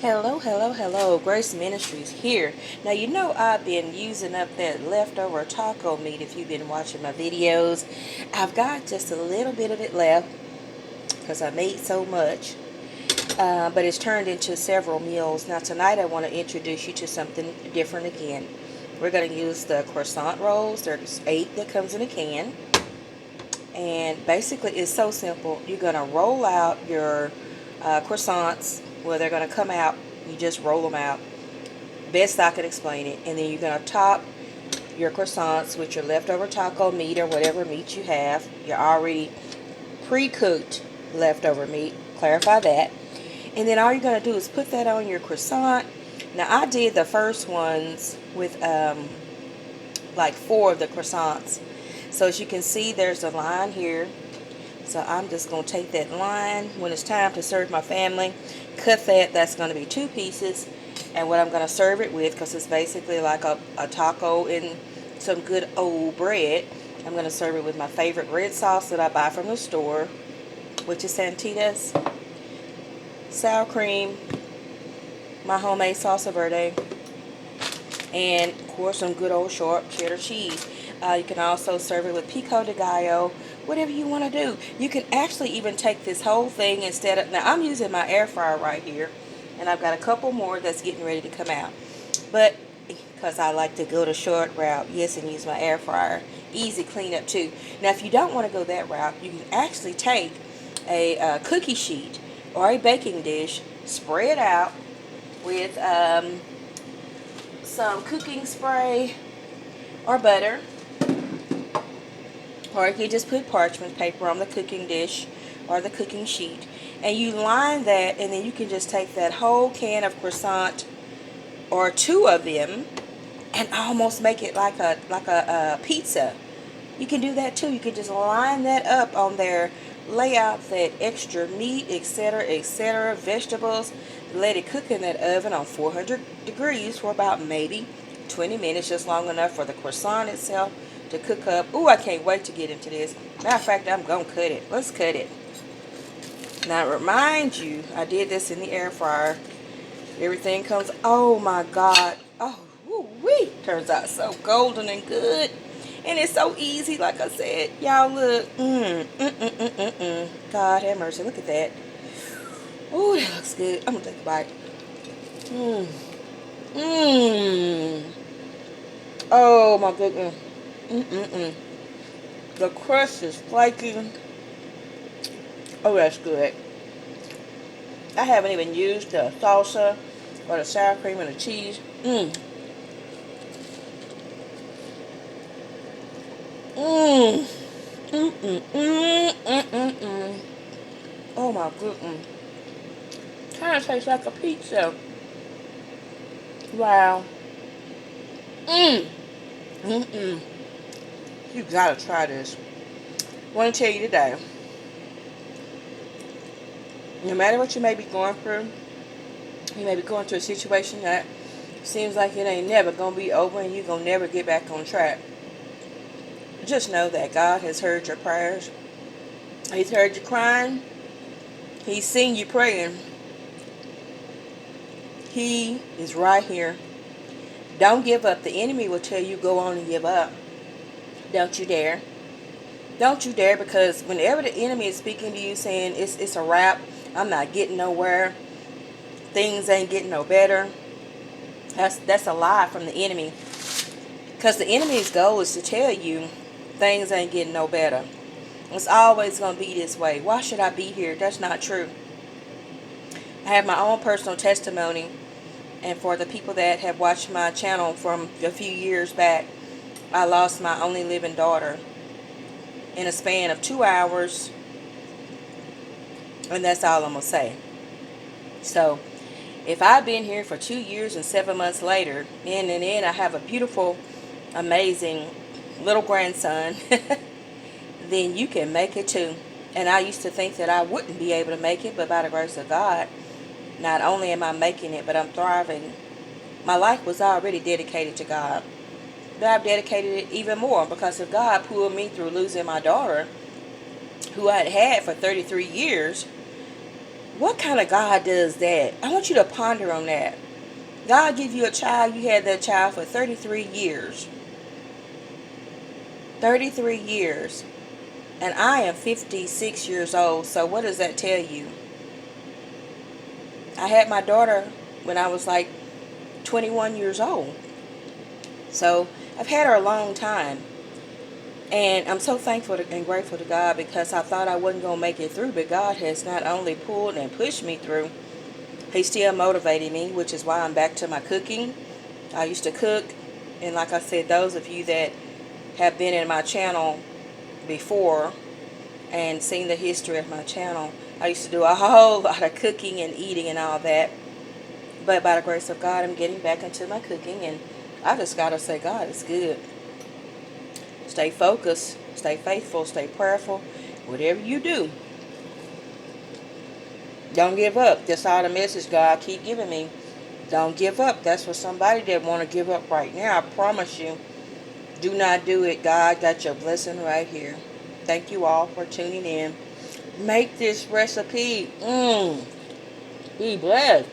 Hello, hello, hello. Grace Ministries here. Now, you know I've been using up that leftover taco meat if you've been watching my videos. I've got just a little bit of it left because I made so much. But it's turned into several meals. Now, tonight I want to introduce you to something different again. We're going to use the croissant rolls. There's 8 that comes in a can. And basically it's so simple. You're going to roll out your croissants. Well, they're going to come out. You just roll them out. Best I can explain it. And then you're going to top your croissants with your leftover taco meat or whatever meat you have. Your already pre-cooked leftover meat. Clarify that. And then all you're going to do is put that on your croissant. Now, I did the first ones with like 4 of the croissants. So as you can see, there's a line here. So I'm just going to take that line when it's time to serve my family. Cut that. That's going to be 2 pieces. And what I'm going to serve it with, because it's basically like a taco and some good old bread, I'm going to serve it with my favorite red sauce that I buy from the store, which is Santitas, sour cream, my homemade salsa verde, and of course some good old sharp cheddar cheese. You can also serve it with pico de gallo, whatever you want to do. You can actually even take this whole thing instead of, now I'm using my air fryer right here, and I've got a couple more that's getting ready to come out. But because I like to go the short route, yes, and use my air fryer. Easy cleanup too. Now if you don't want to go that route, you can actually take a cookie sheet or a baking dish, spread out with some cooking spray or butter, or you can just put parchment paper on the cooking dish or the cooking sheet, and you line that, and then you can just take that whole can of croissant or 2 of them and almost make it like a pizza. You can do that too. You can just line that up on there, lay out that extra meat, etc., vegetables, let it cook in that oven on 400 degrees for about maybe 20 minutes, just long enough for the croissant itself to cook up. Ooh, I can't wait to get into this. Matter of fact, I'm going to cut it. Let's cut it. Now, remind you, I did this in the air fryer. Everything comes, oh my God. Oh, woo-wee. Turns out so golden and good. And it's so easy, like I said. Y'all look. God have mercy. Look at that. Ooh, that looks good. I'm going to take a bite. Oh my goodness. The crust is flaky. Oh, that's good. I haven't even used the salsa or the sour cream and the cheese. Oh my goodness. Kind of tastes like a pizza. Wow. You gotta try this. I want to tell you today, no matter what you may be going through, you may be going through a situation that seems like it ain't never gonna be over and you're gonna never get back on track. Just know that God has heard your prayers. He's heard you crying. He's seen you praying. He is right here. Don't give up. The enemy will tell you go on and give up. Don't you dare. Don't you dare, because whenever the enemy is speaking to you saying it's a wrap, I'm not getting nowhere, things ain't getting no better, that's a lie from the enemy. Because the enemy's goal is to tell you things ain't getting no better. It's always going to be this way. Why should I be here? That's not true. I have my own personal testimony. And for the people that have watched my channel from a few years back, I lost my only living daughter in a span of 2 hours. And that's all I'm going to say. So, if I've been here for 2 years and 7 months later, and then I have a beautiful, amazing little grandson, then you can make it too. And I used to think that I wouldn't be able to make it, but by the grace of God, not only am I making it, but I'm thriving. My life was already dedicated to God, but I've dedicated it even more, because if God pulled me through losing my daughter, who I had had for 33 years, What kind of God does that? I want you to ponder on that. God give you a child, you had that child for 33 years. 33 years. And I am 56 years old, so what does that tell you? I had my daughter when I was like 21 years old. So I've had her a long time. And I'm so thankful and grateful to God, because I thought I wasn't going to make it through. But God has not only pulled and pushed me through, He's still motivating me, which is why I'm back to my cooking. I used to cook. And like I said, those of you that have been in my channel before and seen the history of my channel, I used to do a whole lot of cooking and eating and all that. But by the grace of God, I'm getting back into my cooking. And I just got to say, God is good. Stay focused, stay faithful, stay prayerful. Whatever you do, don't give up. That's all the message God keep giving me. Don't give up. That's for somebody that want to give up right now. I promise you, do not do it. God got your blessing right here. Thank you all for tuning in. Make this recipe. Be blessed.